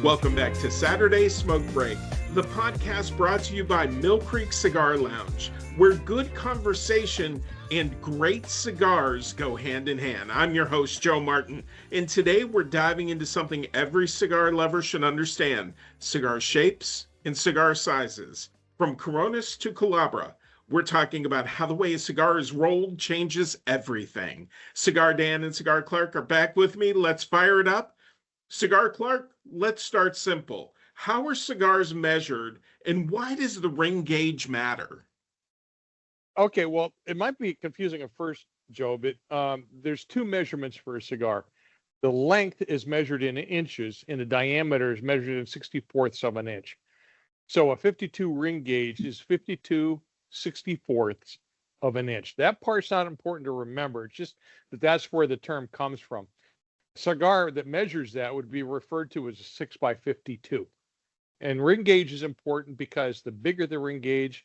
Welcome back to Saturday Smoke Break, the podcast brought to you by Millcreek Cigar Lounge, where good conversation and great cigars go hand in hand. I'm your host, Joe Martin, and today we're diving into something every cigar lover should understand: cigar shapes and cigar sizes. From Coronas to Culebra, we're talking about how the way a cigar is rolled changes everything. Cigar Dan and Cigar Clark are back with me. Let's fire it up. Cigar Clark, let's start simple. How are cigars measured, and why does the ring gauge matter? Okay, well, it might be confusing at first, Joe, but there's two measurements for a cigar. The length is measured in inches, and the diameter is measured in 64ths of an inch. So a 52 ring gauge is 52 64ths of an inch. That part's not important to remember. It's just that that's where the term comes from. A cigar that measures that would be referred to as a 6 by 52. And ring gauge is important because the bigger the ring gauge,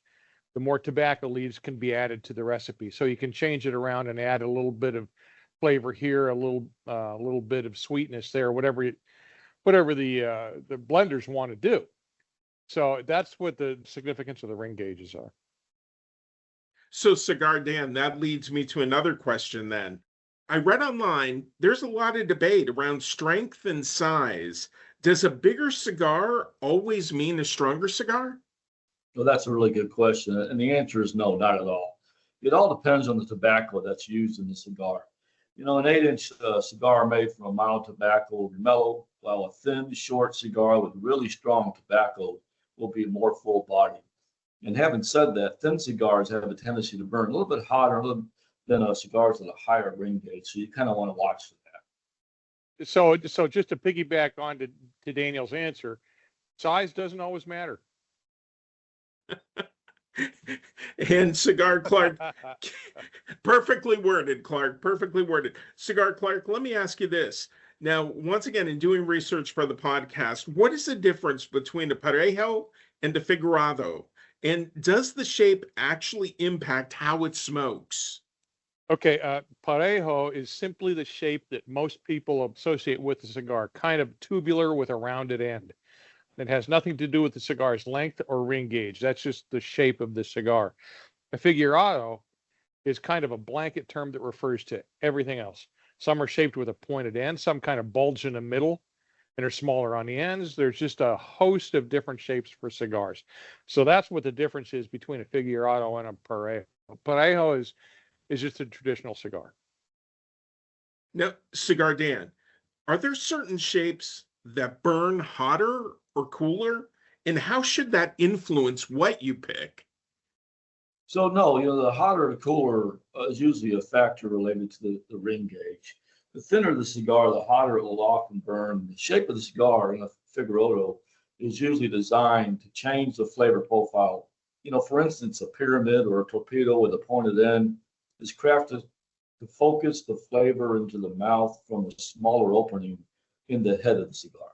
the more tobacco leaves can be added to the recipe. So you can change it around and add a little bit of flavor here, a little bit of sweetness there, whatever the blenders want to do. So that's what the significance of the ring gauges are. So, Cigar Dan, that leads me to another question then. I read online there's a lot of debate around strength and size. Does a bigger cigar always mean a stronger cigar? Well, that's a really good question. And the answer is no, not at all. It all depends on the tobacco that's used in the cigar. An 8-inch cigar made from a mild tobacco will be mellow, while a thin, short cigar with really strong tobacco will be more full bodied. And having said that, thin cigars have a tendency to burn a little bit hotter than cigars with a higher ring gauge. So you kind of want to watch for that. So just to piggyback on to Daniel's answer, size doesn't always matter. And Cigar Clark, perfectly worded, Clark, perfectly worded. Cigar Clark, let me ask you this. Now, once again, in doing research for the podcast, what is the difference between a Parejo and a Figurado? And does the shape actually impact how it smokes? Okay, Parejo is simply the shape that most people associate with the cigar, kind of tubular with a rounded end. It has nothing to do with the cigar's length or ring gauge. That's just the shape of the cigar. A figurado is kind of a blanket term that refers to everything else. Some are shaped with a pointed end, some kind of bulge in the middle and are smaller on the ends. There's just a host of different shapes for cigars. So that's what the difference is between a figurado and a Parejo. Parejo is just a traditional cigar. Now, Cigar Dan, are there certain shapes that burn hotter or cooler? And how should that influence what you pick? So no, the hotter the cooler is usually a factor related to the ring gauge. The thinner the cigar, the hotter it will often burn. The shape of the cigar in a figurado is usually designed to change the flavor profile. For instance, a pyramid or a torpedo with a pointed end is crafted to focus the flavor into the mouth from a smaller opening in the head of the cigar.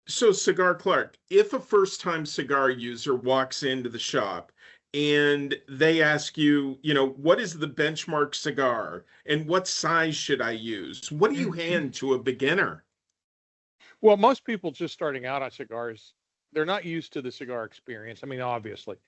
So, Cigar Clark, if a first-time cigar user walks into the shop and they ask you, what is the benchmark cigar and what size should I use? What do you hand to a beginner? Well, most people just starting out on cigars, they're not used to the cigar experience. I mean, obviously,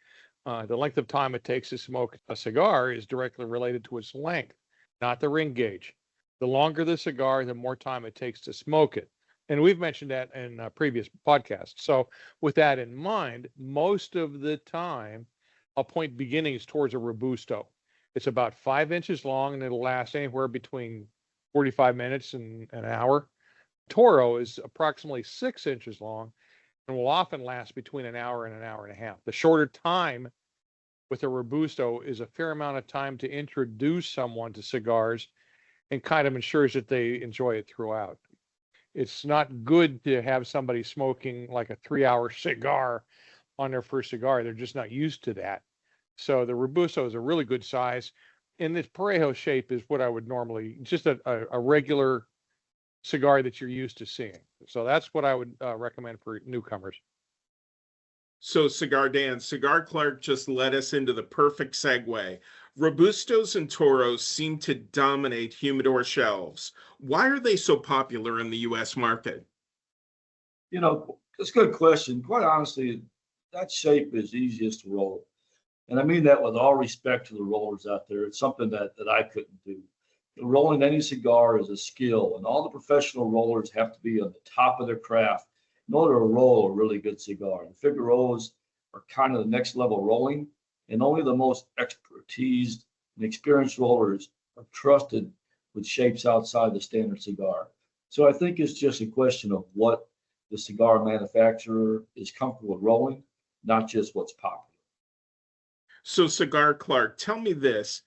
the length of time it takes to smoke a cigar is directly related to its length, not the ring gauge. The longer the cigar, the more time it takes to smoke it. And we've mentioned that in previous podcasts. So with that in mind, most of the time, I'll point beginnings towards a Robusto. It's about 5 inches long, and it'll last anywhere between 45 minutes and an hour. Toro is approximately 6 inches long and will often last between an hour and a half. The shorter time with a Robusto is a fair amount of time to introduce someone to cigars and kind of ensures that they enjoy it throughout. It's not good to have somebody smoking like a 3-hour cigar on their first cigar. They're just not used to that. So the Robusto is a really good size. And this Parejo shape is what I would normally, just a regular cigar that you're used to seeing. So that's what I would recommend for newcomers. So, Cigar Dan, Cigar Clark just led us into the perfect segue. Robustos and Toros seem to dominate humidor shelves. Why are they so popular in the U.S. market? It's a good question. Quite honestly, that shape is easiest to roll. And I mean that with all respect to the rollers out there. It's something that I couldn't do. Rolling any cigar is a skill, and all the professional rollers have to be on the top of their craft in order to roll a really good cigar. The Figueroas are kind of the next level rolling, and only the most expertised and experienced rollers are trusted with shapes outside the standard cigar. So I think it's just a question of what the cigar manufacturer is comfortable with rolling, not just what's popular. So, Cigar Clark, tell me this.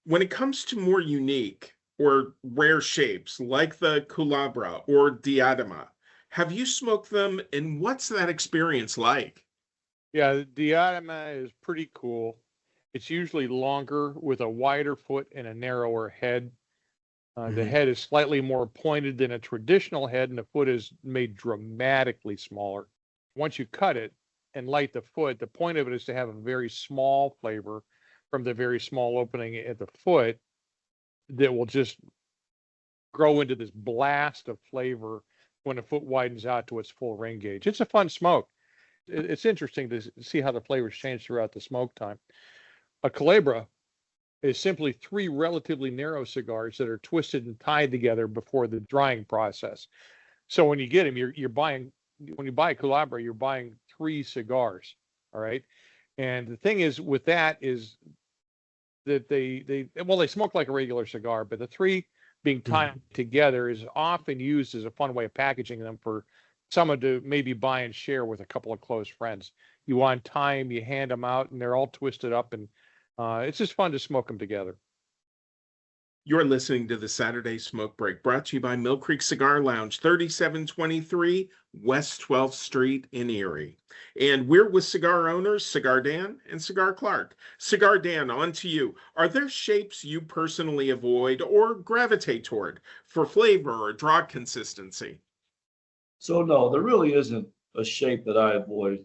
When it comes to more unique or rare shapes like the Culebra or Diadema, have you smoked them and what's that experience like? Yeah, the diadema is pretty cool. It's usually longer with a wider foot and a narrower head. The Mhm. head is slightly more pointed than a traditional head, and the foot is made dramatically smaller. Once you cut it and light the foot, the point of it is to have a very small flavor from the very small opening at the foot that will just grow into this blast of flavor when the foot widens out to its full ring gauge. It's a fun smoke. It's interesting to see how the flavors change throughout the smoke time. A Calabra is simply three relatively narrow cigars that are twisted and tied together before the drying process. So when you get them, you're buying, when you buy a Calabra, you're buying three cigars. All right. And the thing is with that is that they smoke like a regular cigar, but the three being tied together is often used as a fun way of packaging them for someone to maybe buy and share with a couple of close friends. You want time, you hand them out, and they're all twisted up, and it's just fun to smoke them together. You're listening to the Saturday Smoke Break, brought to you by Millcreek Cigar Lounge, 3723 West 12th Street in Erie. And we're with cigar owners, Cigar Dan and Cigar Clark. Cigar Dan, on to you. Are there shapes you personally avoid or gravitate toward for flavor or draw consistency? So no, there really isn't a shape that I avoid.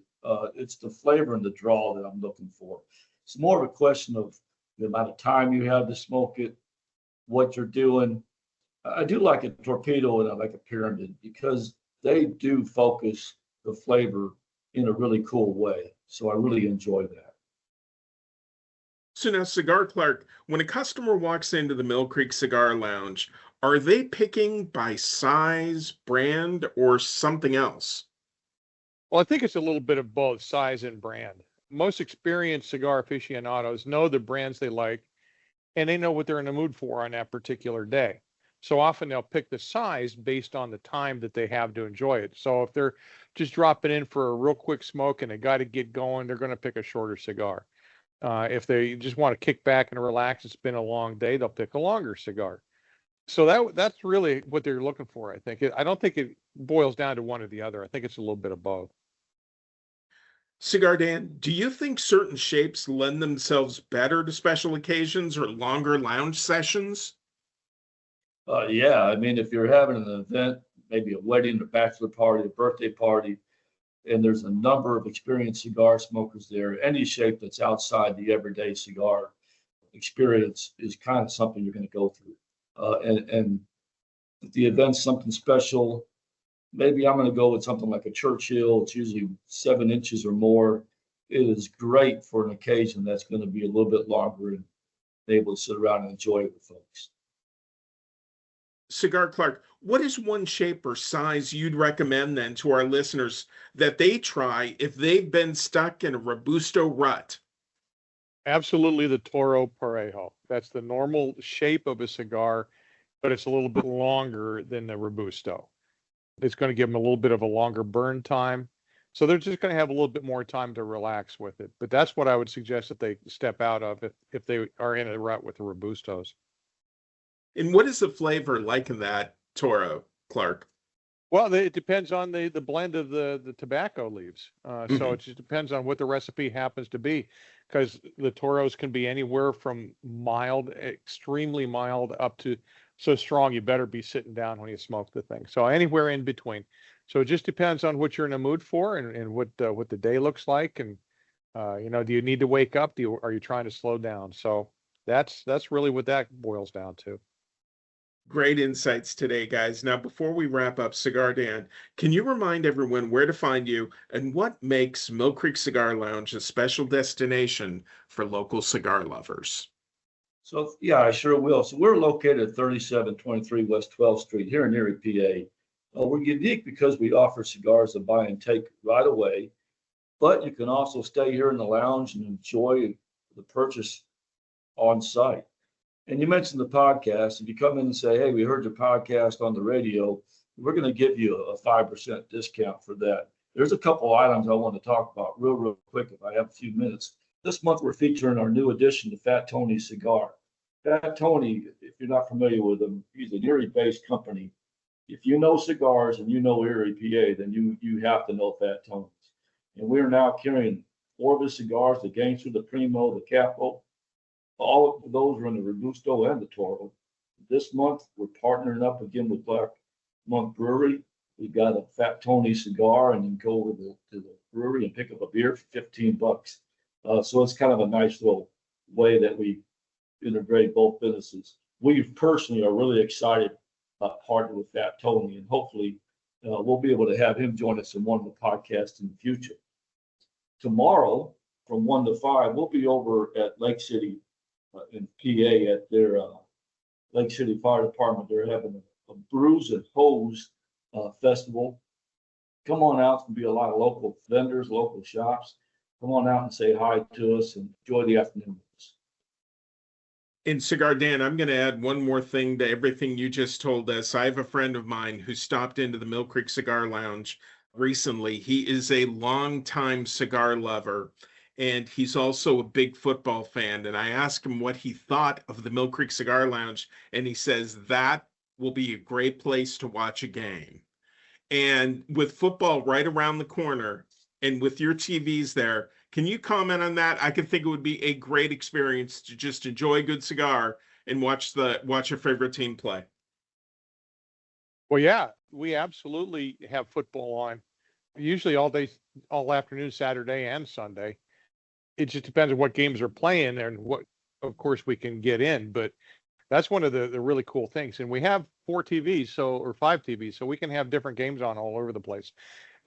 It's the flavor and the draw that I'm looking for. It's more of a question of the amount of time you have to smoke it, what you're doing. I do like a torpedo and I like a pyramid because they do focus the flavor in a really cool way. So I really enjoy that. So now, Cigar Clark, when a customer walks into the Mill Creek Cigar Lounge, are they picking by size, brand, or something else? Well, I think it's a little bit of both size and brand. Most experienced cigar aficionados know the brands they like and they know what they're in the mood for on that particular day. So often they'll pick the size based on the time that they have to enjoy it. So if they're just dropping in for a real quick smoke and they got to get going, they're going to pick a shorter cigar. If they just want to kick back and relax, it's been a long day, they'll pick a longer cigar. So that's really what they're looking for, I think. I don't think it boils down to one or the other. I think it's a little bit of both. Cigar Dan, do you think certain shapes lend themselves better to special occasions or longer lounge sessions? Yeah, I mean, if you're having an event, maybe a wedding, a bachelor party, a birthday party, and there's a number of experienced cigar smokers there, any shape that's outside the everyday cigar experience is kind of something you're going to go through. And if the event's something special, maybe I'm going to go with something like a Churchill. It's usually 7 inches or more. It is great for an occasion that's going to be a little bit longer and able to sit around and enjoy it with folks. Cigar Clark, what is one shape or size you'd recommend then to our listeners that they try if they've been stuck in a Robusto rut? Absolutely the Toro Parejo. That's the normal shape of a cigar, but it's a little bit longer than the Robusto. It's going to give them a little bit of a longer burn time. So they're just going to have a little bit more time to relax with it. But that's what I would suggest that they step out of if they are in a rut with the Robustos. And what is the flavor like in that Toro, Clark? Well, it depends on the blend of the tobacco leaves. So Mhm. it just depends on what the recipe happens to be, because the Toros can be anywhere from mild, extremely mild, up to so strong you better be sitting down when you smoke the thing. So anywhere in between. So it just depends on what you're in the mood for and what the day looks like, and do you need to wake up? Are you trying to slow down? So that's really what that boils down to. Great insights today, guys. Now, before we wrap up, Cigar Dan, can you remind everyone where to find you and what makes Millcreek Cigar Lounge a special destination for local cigar lovers? So yeah, I sure will. So we're located at 3723 West 12th Street here in Erie, PA. We're unique because we offer cigars to buy and take right away, but you can also stay here in the lounge and enjoy the purchase on site. And you mentioned the podcast. If you come in and say, "Hey, we heard your podcast on the radio," we're going to give you a 5% discount for that. There's a couple items I want to talk about real quick if I have a few minutes. This month, we're featuring our new addition to Fat Tony Cigar. Fat Tony, if you're not familiar with him, he's an Erie-based company. If you know cigars and you know Erie, PA, then you have to know Fat Tony's. And we're now carrying four of his cigars: the Gangster, the Primo, the Capo. All of those are in the Robusto and the Toro. This month, we're partnering up again with Black Monk Brewery. We've got a Fat Tony cigar, and you can go over to the brewery and pick up a beer for $15. So it's kind of a nice little way that we integrate both businesses. We personally are really excited about partnering with Fat Tony, and hopefully we'll be able to have him join us in one of the podcasts in the future. Tomorrow, from 1 to 5, we'll be over at Lake City in PA at their Lake City Fire Department. They're having a Brews and Hose festival. Come on out. There'll be a lot of local vendors, local shops. Come on out and say hi to us and enjoy the afternoon with us. In Cigar Dan, I'm going to add one more thing to everything you just told us. I have a friend of mine who stopped into the Millcreek Cigar Lounge recently. He is a longtime cigar lover, and he's also a big football fan. And I asked him what he thought of the Millcreek Cigar Lounge, and he says that will be a great place to watch a game. And with football right around the corner and with your TVs there, can you comment on that? I could think it would be a great experience to just enjoy a good cigar and watch your favorite team play. Well, yeah, we absolutely have football on, usually all day, all afternoon, Saturday and Sunday. It just depends on what games are playing and what, of course, we can get in. But that's one of the really cool things. And we have 4 TVs, or 5 TVs, so we can have different games on all over the place.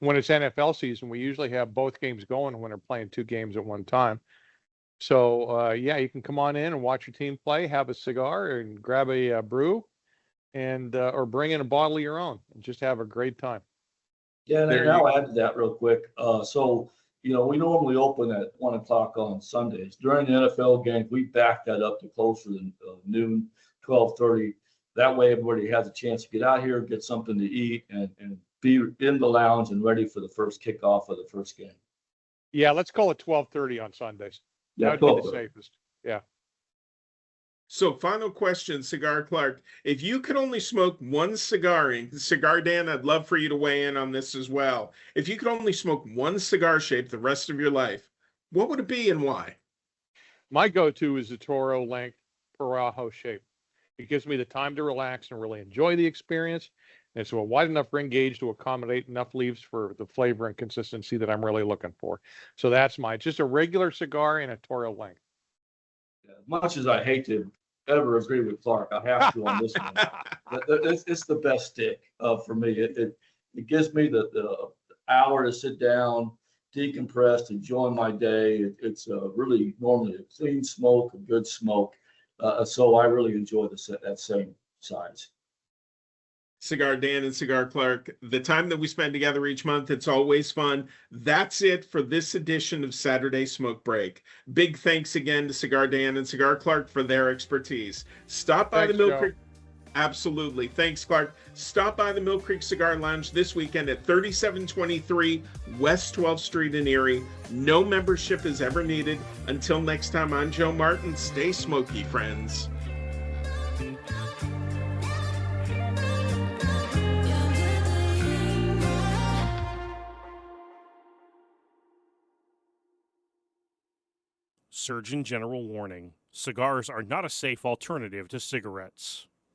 When it's NFL season, we usually have both games going when they're playing 2 games at one time. So, yeah, you can come on in and watch your team play, have a cigar, and grab a brew, and or bring in a bottle of your own and just have a great time. Yeah, and I'll add to that real quick. So, we normally open at 1 o'clock on Sundays. During the NFL games, we back that up to closer than noon, 12:30. That way, everybody has a chance to get out here, get something to eat, and be in the lounge and ready for the first kickoff of the first game. Yeah, let's call it 12:30 on Sundays. Yeah, that would be the safest. Yeah. So, final question, Cigar Clark. If you could only smoke one cigar, and Cigar Dan, I'd love for you to weigh in on this as well. If you could only smoke one cigar shape the rest of your life, what would it be and why? My go-to is the Toro length Parajo shape. It gives me the time to relax and really enjoy the experience. And it's a wide enough ring gauge to accommodate enough leaves for the flavor and consistency that I'm really looking for. So that's just a regular cigar in a Toro length. As much as I hate to ever agree with Clark, I have to on this one. It's the best stick for me. It gives me the hour to sit down, decompress, enjoy my day. It's really normally a clean smoke, a good smoke. So I really enjoy that same size. Cigar Dan and Cigar Clark, the time that we spend together each month, it's always fun. That's it for this edition of Saturday Smoke Break. Big thanks again to Cigar Dan and Cigar Clark for their expertise. Stop by the Millcreek. Absolutely. Thanks, Clark. Stop by the Millcreek Cigar Lounge this weekend at 3723 West 12th Street in Erie. No membership is ever needed. Until next time, I'm Joe Martin. Stay smoky, friends. Surgeon General warning: cigars are not a safe alternative to cigarettes.